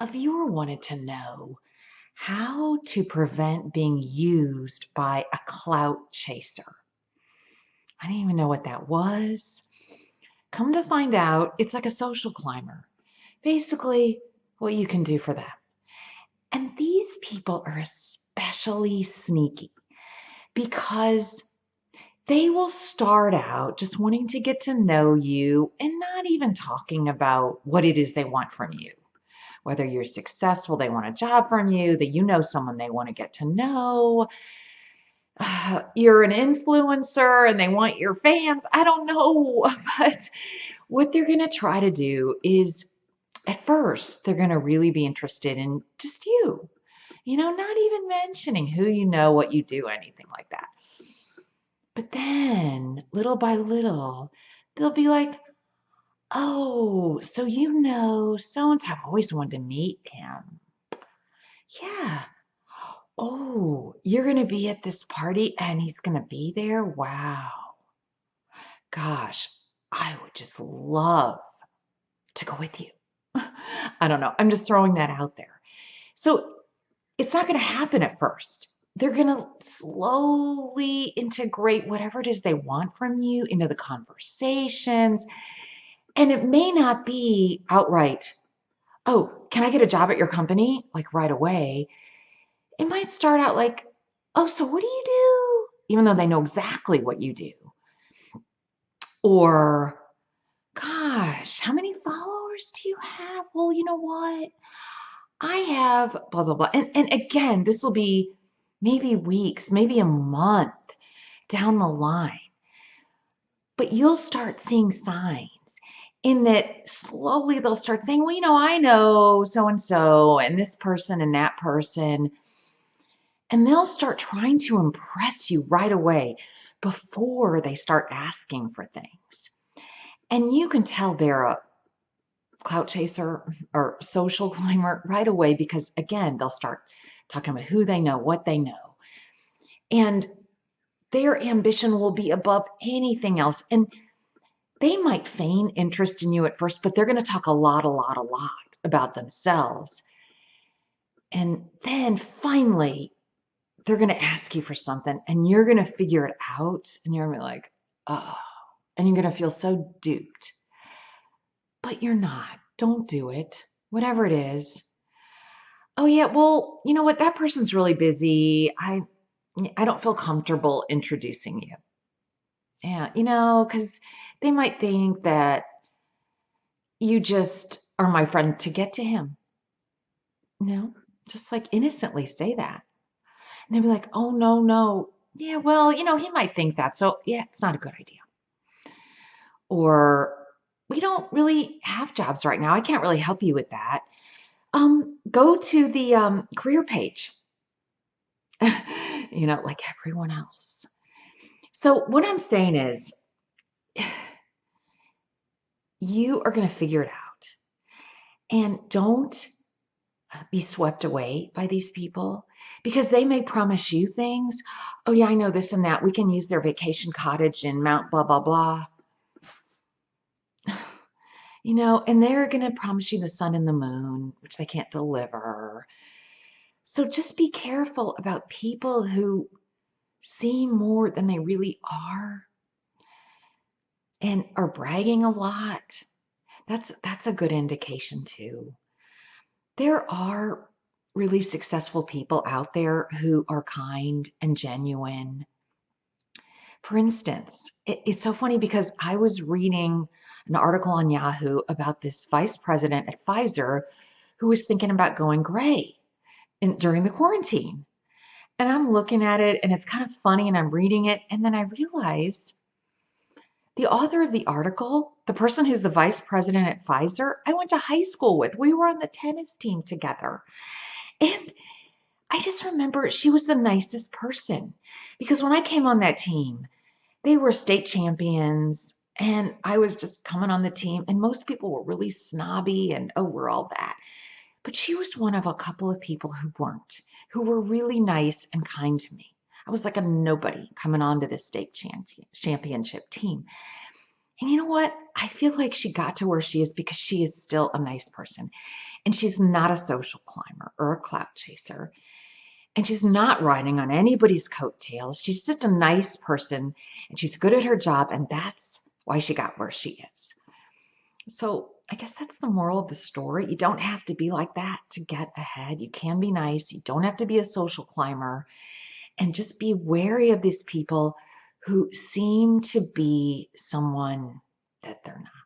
A viewer wanted to know how to prevent being used by a clout chaser. I didn't even know what that was. Come to find out, it's like a social climber. Basically, what you can do for them. And these people are especially sneaky because they will start out just wanting to get to know you and not even talking about what it is they want from you. Whether you're successful, they want a job from you, that you know someone they want to get to know. You're an influencer and they want your fans. I don't know. But what they're going to try to do is at first, they're going to really be interested in just you, not even mentioning who you know, what you do, anything like that. But then, little by little, they'll be like, oh, so you know so and so. I've always wanted to meet him. Yeah. Oh, you're going to be at this party and he's going to be there? Wow. Gosh, I would just love to go with you. I don't know. I'm just throwing that out there. So it's not going to happen at first. They're going to slowly integrate whatever it is they want from you into the conversations. And it may not be outright, oh, can I get a job at your company? Like right away. It might start out like, oh, so what do you do? Even though they know exactly what you do. Or, gosh, how many followers do you have? Well, you know what? I have blah, blah, blah. And again, this will be maybe weeks, maybe a month down the line. But you'll start seeing signs in that slowly they'll start saying, well, I know so and this person and that person. And they'll start trying to impress you right away before they start asking for things. And you can tell they're a clout chaser or social climber right away because, again, they'll start talking about who they know, what they know. And their ambition will be above anything else. And they might feign interest in you at first, but they're going to talk a lot about themselves. And then finally, they're going to ask you for something and you're going to figure it out and you're going to be like, oh, and you're going to feel so duped. But you're not. Don't do it. Whatever it is. Oh yeah, well, you know what? That person's really busy. I don't feel comfortable introducing you. Yeah, because they might think that you just are my friend to get to him. Just like innocently say that. And they'll be like, oh, no, no. Yeah, well, he might think that. So, yeah, it's not a good idea. Or we don't really have jobs right now. I can't really help you with that. Go to the career page, like everyone else. So, what I'm saying is, you are going to figure it out. And don't be swept away by these people because they may promise you things. Oh, yeah, I know this and that. We can use their vacation cottage in Mount blah, blah, blah. And they're going to promise you the sun and the moon, which they can't deliver. So just be careful about people who seem more than they really are and are bragging a lot. That's a good indication too. There are really successful people out there who are kind and genuine. For instance, it's so funny because I was reading an article on Yahoo about this vice president at Pfizer who was thinking about going gray during the quarantine. And I'm looking at it and it's kind of funny and I'm reading it. And then I realize the author of the article, the person who's the vice president at Pfizer, I went to high school with. We were on the tennis team together. And I just remember she was the nicest person because when I came on that team, they were state champions and I was just coming on the team and most people were really snobby and, oh, we're all that. But she was one of a couple of people who weren't, who were really nice and kind to me. I was like a nobody coming on to this state championship team. And you know what? I feel like she got to where she is because she is still a nice person. And she's not a social climber or a clout chaser. And she's not riding on anybody's coattails. She's just a nice person and she's good at her job. And that's why she got where she is. So I guess that's the moral of the story. You don't have to be like that to get ahead. You can be nice. You don't have to be a social climber. And just be wary of these people who seem to be someone that they're not.